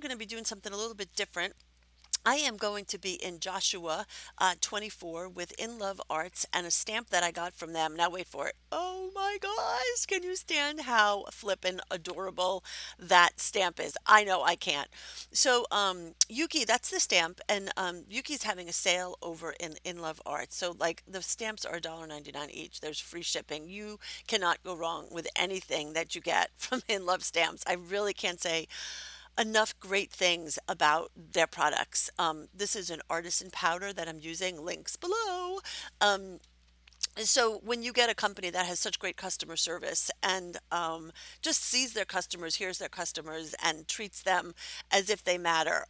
going to be doing something a little bit different. I am going to be in Joshua 24 with In Love Arts and a stamp that I got from them. Now, wait for it. Oh my gosh, can you stand how flippin' adorable that stamp is? I know I can't. So, Yuki, that's the stamp, and Yuki's having a sale over in Love Arts. So, like, the stamps are $1.99 each. There's free shipping. You cannot go wrong with anything that you get from In Love Stamps. I really can't say enough great things about their products. This is an artisan powder that I'm using, links below. Um, so when you get a company that has such great customer service and just sees their customers, hears their customers, and treats them as if they matter,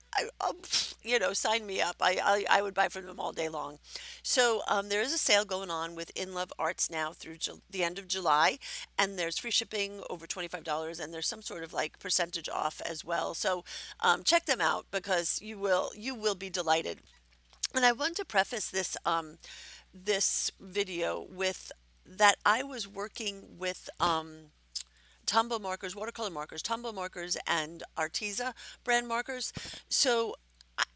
sign me up. I would buy from them all day long. So there is a sale going on with In Love Arts now through the end of July, and there's free shipping over $25, and there's some sort of like percentage off as well. So check them out because you will be delighted. And I want to preface this video with that I was working with Tombow markers, watercolor markers, Tombow markers, and Arteza brand markers. So,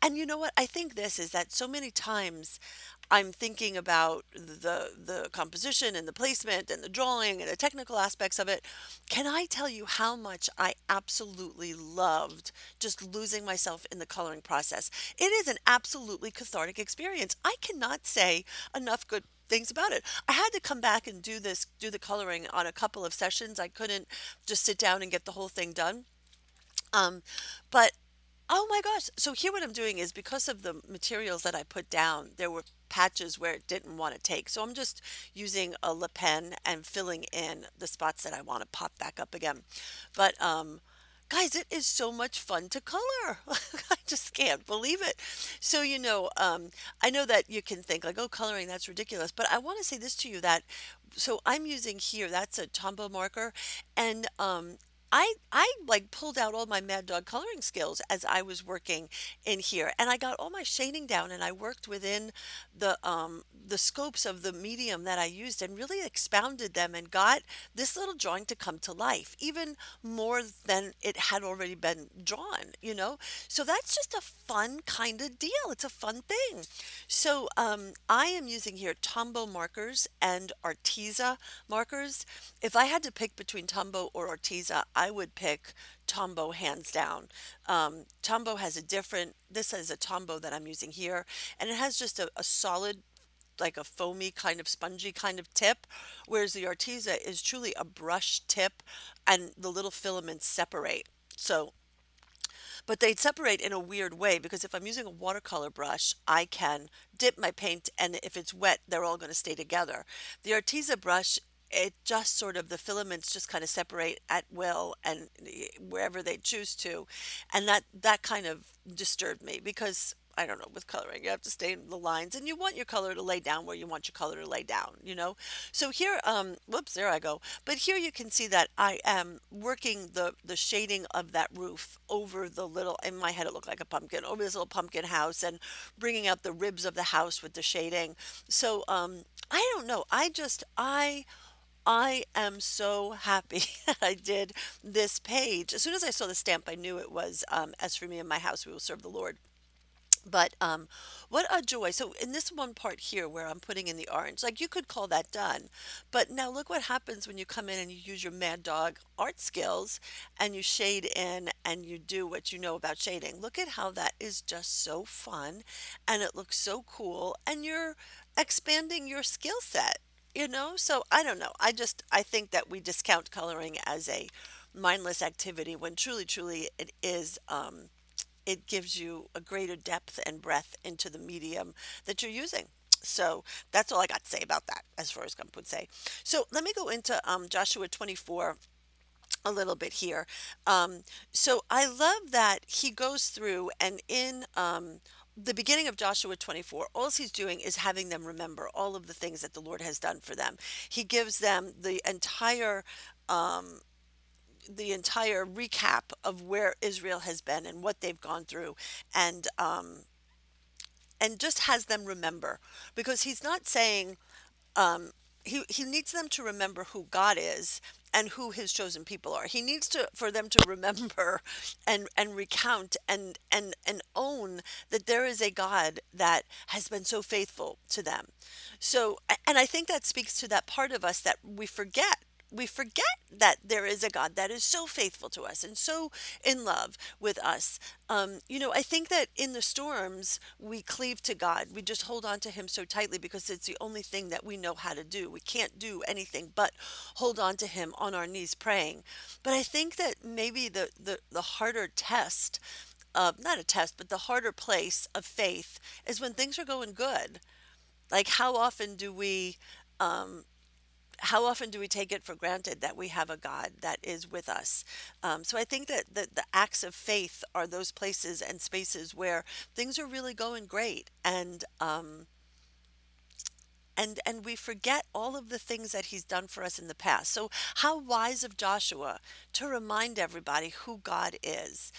and you know what? I think this is that so many times I'm thinking about the composition and the placement and the drawing and the technical aspects of it. Can I tell you how much I absolutely loved just losing myself in the coloring process? It is an absolutely cathartic experience. I cannot say enough good things about it. I had to come back and do the coloring on a couple of sessions. I couldn't just sit down and get the whole thing done. Um, but oh my gosh. So here what I'm doing is because of the materials that I put down, there were patches where it didn't want to take. So I'm just using a Le Pen and filling in the spots that I want to pop back up again. But guys, it is so much fun to color. I just can't believe it. So, I know that you can think like, oh, coloring, that's ridiculous. But I want to say this to you that, so I'm using here, that's a Tombow marker. And I like pulled out all my Mad Dog coloring skills as I was working in here, and I got all my shading down, and I worked within the scopes of the medium that I used, and really expounded them, and got this little drawing to come to life, even more than it had already been drawn. So that's just a fun kind of deal. It's a fun thing. So I am using here Tombow markers and Arteza markers. If I had to pick between Tombow or Arteza, I would pick Tombow hands down. Tombow has this is a Tombow that I'm using here, and it has just a solid, like a foamy kind of spongy kind of tip, whereas the Arteza is truly a brush tip and the little filaments separate. So but they'd separate in a weird way because if I'm using a watercolor brush, I can dip my paint, and if it's wet, they're all going to stay together. The Arteza brush, it just sort of, the filaments just kind of separate at will and wherever they choose to. And that kind of disturbed me because I don't know, with coloring, you have to stay in the lines and you want your color to lay down where you want your color to lay down. So here, whoops, there I go. But here you can see that I am working the shading of that roof over the little, in my head it looked like a pumpkin, over this little pumpkin house, and bringing out the ribs of the house with the shading. So I don't know. I am so happy that I did this page. As soon as I saw the stamp, I knew it was, as for me and my house, we will serve the Lord. But what a joy. So in this one part here where I'm putting in the orange, like you could call that done. But now look what happens when you come in and you use your Mad Dog art skills and you shade in and you do what you know about shading. Look at how that is just so fun and it looks so cool and you're expanding your skill set. So I don't know. I think that we discount coloring as a mindless activity when truly it is. It gives you a greater depth and breadth into the medium that you're using. So that's all I got to say about that, as far as Gump would say. So let me go into Joshua 24 a little bit here. Um, so I love that he goes through and in the beginning of Joshua 24, all he's doing is having them remember all of the things that the Lord has done for them. He gives them um, the entire recap of where Israel has been and what they've gone through, and just has them remember because he's not saying, he needs them to remember who God is and who his chosen people are. He needs to for them to remember and recount and own that there is a God that has been so faithful to them. So, and I think that speaks to that part of us that we forget that there is a God that is so faithful to us and so in love with us. I think that in the storms, we cleave to God. We just hold on to Him so tightly because it's the only thing that we know how to do. We can't do anything but hold on to Him on our knees praying. But I think that maybe the harder test, not a test, but the harder place of faith is when things are going good. Like how often do we take it for granted that we have a God that is with us? So I think that the acts of faith are those places and spaces where things are really going great, and we forget all of the things that he's done for us in the past. So how wise of Joshua to remind everybody who God is.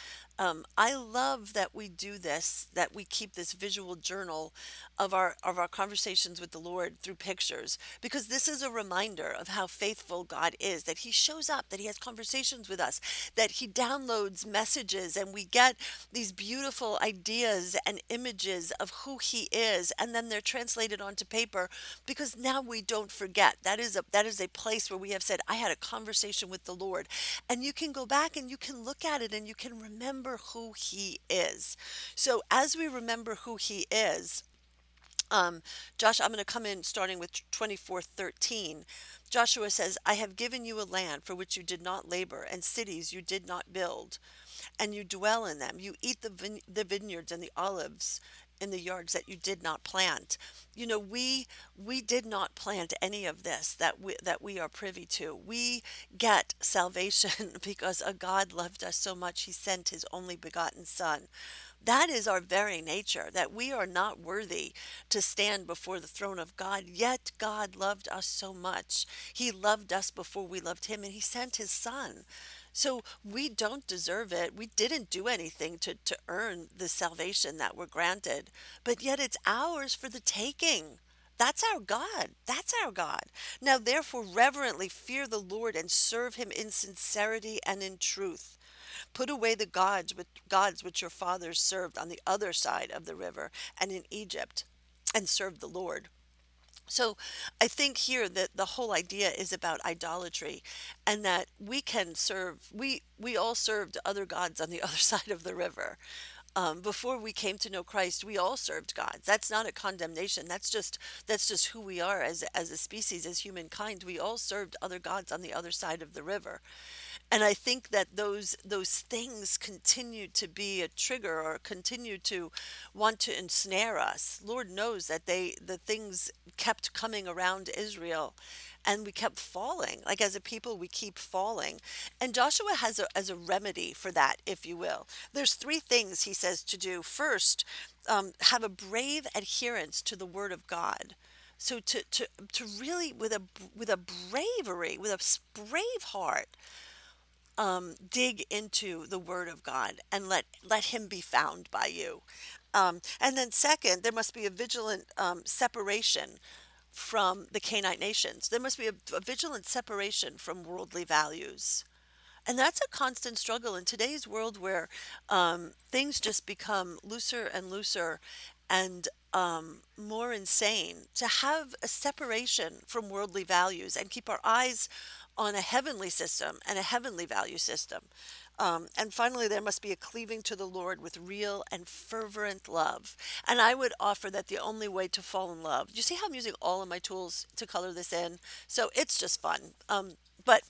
I love that we do this, that we keep this visual journal of our conversations with the Lord through pictures, because this is a reminder of how faithful God is, that He shows up, that He has conversations with us, that He downloads messages, and we get these beautiful ideas and images of who He is, and then they're translated onto paper because now we don't forget. That is a place where we have said, I had a conversation with the Lord, and you can go back and you can look at it and you can remember who He is. So as we remember who He is, um, Josh, I'm going to come in starting with 24:13. Joshua says, I have given you a land for which you did not labor, and cities you did not build, and you dwell in them. You eat the vineyards and the olives in the yards that you did not plant. We did not plant any of this that we are privy to. We get salvation because a God loved us so much he sent his only begotten Son. That is our very nature, that we are not worthy to stand before the throne of God, yet God loved us so much. He loved us before we loved him, and he sent his Son. So we don't deserve it. We didn't do anything to earn the salvation that we're granted, but yet it's ours for the taking. That's our God. That's our God. Now, therefore, reverently fear the Lord and serve him in sincerity and in truth. Put away the gods which your fathers served on the other side of the river and in Egypt, and serve the Lord. So I think here that the whole idea is about idolatry, and that we all served other gods on the other side of the river. Before we came to know Christ, we all served gods. That's not a condemnation. That's just who we are as a species, as humankind. We all served other gods on the other side of the river. And I think that those things continue to be a trigger, or continue to want to ensnare us. Lord knows that the things kept coming around Israel, and we kept falling. Like, as a people, we keep falling. And Joshua has as a remedy for that, if you will. There's three things he says to do. First, have a brave adherence to the word of God. So to really, with a bravery, with a brave heart, dig into the Word of God, and let Him be found by you. And then, second, there must be a vigilant separation from the Canaanite nations. There must be a vigilant separation from worldly values. And that's a constant struggle in today's world, where things just become looser and looser, and more insane. To have a separation from worldly values and keep our eyes on a heavenly system and a heavenly value system. And finally, there must be a cleaving to the Lord with real and fervent love. And I would offer that the only way to fall in love, you see how I'm using all of my tools to color this in? So it's just fun. But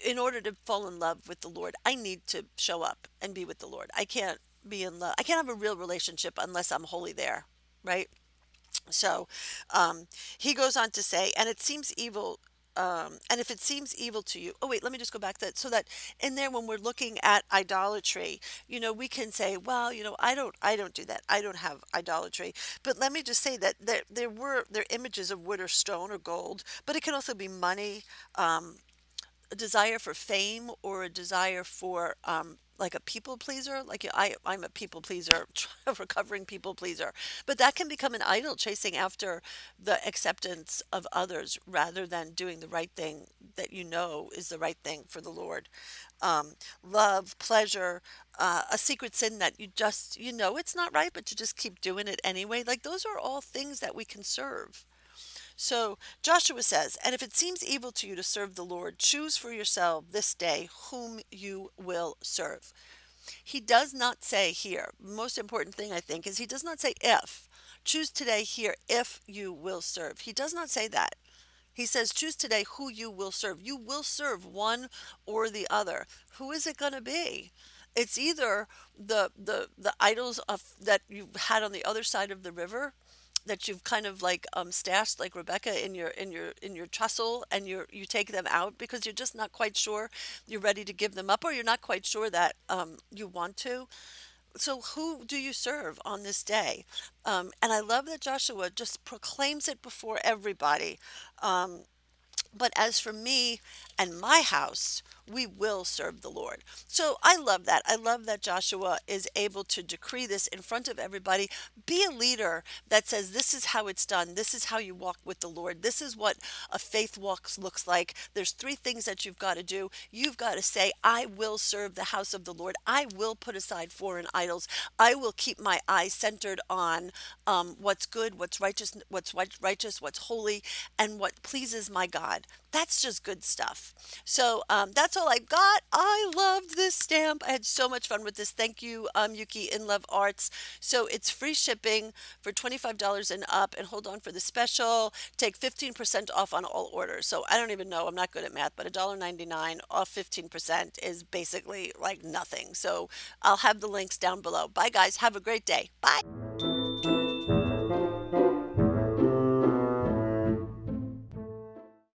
in order to fall in love with the Lord, I need to show up and be with the Lord. I can't be in love. I can't have a real relationship unless I'm wholly there, right? So he goes on to say, and it seems evil. And if it seems evil to you, oh wait, let me just go back to that. So that in there, when we're looking at idolatry, we can say, well, I don't do that. I don't have idolatry. But let me just say that there are images of wood or stone or gold, but it can also be money, a desire for fame or a desire for like a people pleaser. Like I'm a people pleaser, a recovering people pleaser, but that can become an idol, chasing after the acceptance of others rather than doing the right thing that you know is the right thing for the Lord. Love, pleasure, a secret sin that you just, you know, it's not right, but you just keep doing it anyway. Like those are all things that we can serve. So Joshua says, and if it seems evil to you to serve the Lord, choose for yourself this day whom you will serve. He does not say here, most important thing I think is he does not say if. Choose today here if you will serve. He does not say that. He says, choose today who you will serve. You will serve one or the other. Who is it going to be? It's either the idols of that you've had on the other side of the river, that you've kind of like stashed like Rebecca in your trussel, and you take them out because you're just not quite sure you're ready to give them up, or you're not quite sure that you want to. So who do you serve on this day? And I love that Joshua just proclaims it before everybody. But as for me and my house, we will serve the Lord. So I love that. I love that Joshua is able to decree this in front of everybody. Be a leader that says, this is how it's done. This is how you walk with the Lord. This is what a faith walk looks like. There's three things that you've got to do. You've got to say, I will serve the house of the Lord. I will put aside foreign idols. I will keep my eyes centered on what's good, what's righteous, what's holy, and what pleases my God. That's just good stuff. So that's all I've got. I loved this stamp. I had so much fun with this. Thank you, Yuki in Love Arts. So it's free shipping for $25 and up. And hold on for the special. Take 15% off on all orders. So I don't even know. I'm not good at math, but $1.99 off 15% is basically like nothing. So I'll have the links down below. Bye, guys. Have a great day. Bye.